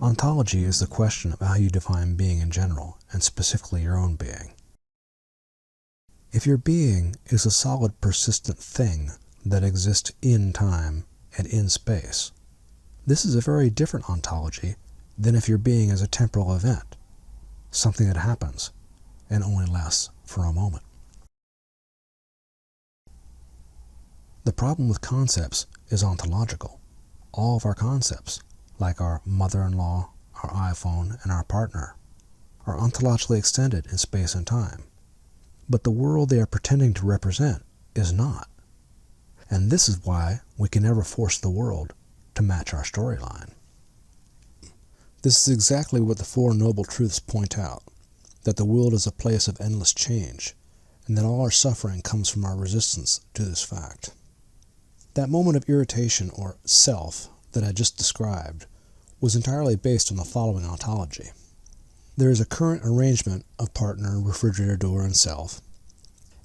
Ontology is the question of how you define being in general, and specifically your own being. If your being is a solid, persistent thing that exists in time and in space, this is a very different ontology than if your being is a temporal event, something that happens and only lasts for a moment. The problem with concepts is ontological. All of our concepts, like our mother-in-law, our iPhone, and our partner, are ontologically extended in space and time. But the world they are pretending to represent is not. And this is why we can never force the world to match our storyline. This is exactly what the Four Noble Truths point out, that the world is a place of endless change, and that all our suffering comes from our resistance to this fact. That moment of irritation, or self, that I just described was entirely based on the following ontology. There is a current arrangement of partner, refrigerator door, and self,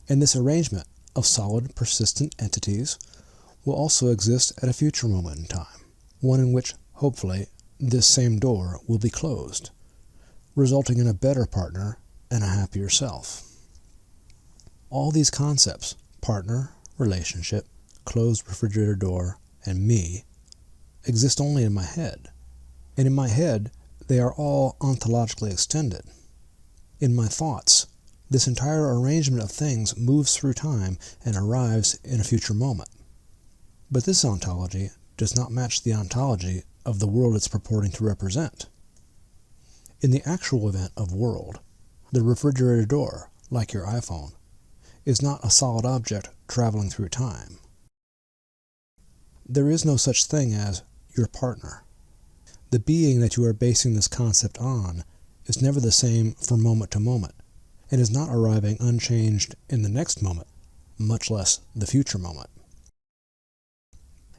and this arrangement of solid, persistent entities will also exist at a future moment in time, one in which, hopefully, this same door will be closed, resulting in a better partner and a happier self. All these concepts, partner, relationship, closed refrigerator door, and me, exist only in my head. And in my head, they are all ontologically extended. In my thoughts, this entire arrangement of things moves through time and arrives in a future moment. But this ontology does not match the ontology of the world it's purporting to represent. In the actual event of world, the refrigerator door, like your iPhone, is not a solid object traveling through time. There is no such thing as your partner. The being that you are basing this concept on is never the same from moment to moment, and is not arriving unchanged in the next moment, much less the future moment.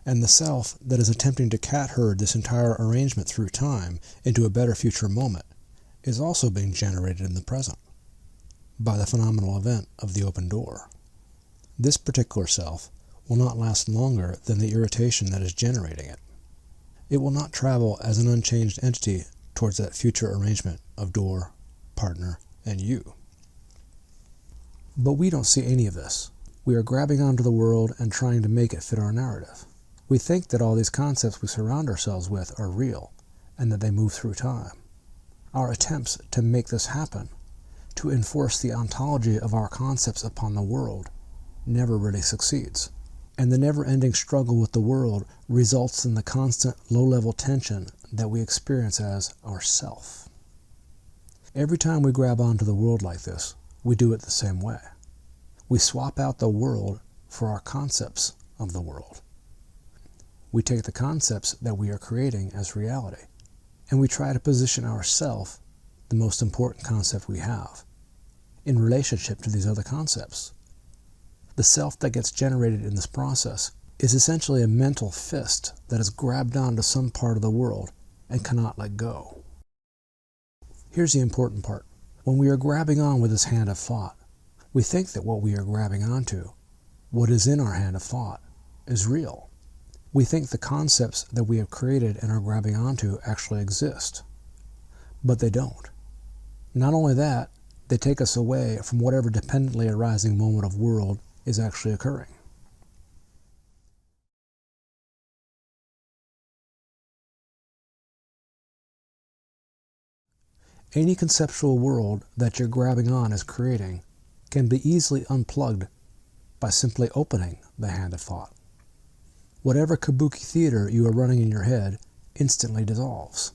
And the self that is attempting to cat-herd this entire arrangement through time into a better future moment is also being generated in the present by the phenomenal event of the open door. This particular self will not last longer than the irritation that is generating it. It will not travel as an unchanged entity towards that future arrangement of door, partner, and you. But we don't see any of this. We are grabbing onto the world and trying to make it fit our narrative. We think that all these concepts we surround ourselves with are real, and that they move through time. Our attempts to make this happen, to enforce the ontology of our concepts upon the world, never really succeeds. And the never-ending struggle with the world results in the constant low-level tension that we experience as our self. Every time we grab onto the world like this, we do it the same way. We swap out the world for our concepts of the world. We take the concepts that we are creating as reality, and we try to position ourself, the most important concept we have, in relationship to these other concepts. The self that gets generated in this process is essentially a mental fist that has grabbed onto some part of the world and cannot let go. Here's the important part. When we are grabbing on with this hand of thought, we think that what we are grabbing onto, what is in our hand of thought, is real. We think the concepts that we have created and are grabbing onto actually exist. But they don't. Not only that, they take us away from whatever dependently arising moment of world is actually occurring. Any conceptual world that you're grabbing on as creating can be easily unplugged by simply opening the hand of thought. Whatever kabuki theater you are running in your head instantly dissolves.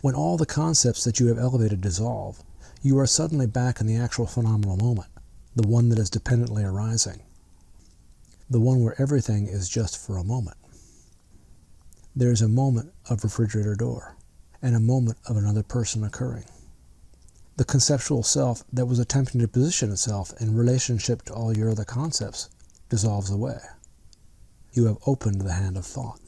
When all the concepts that you have elevated dissolve, you are suddenly back in the actual phenomenal moment, the one that is dependently arising, the one where everything is just for a moment. There is a moment of refrigerator door, and a moment of another person occurring. The conceptual self that was attempting to position itself in relationship to all your other concepts dissolves away. You have opened the hand of thought.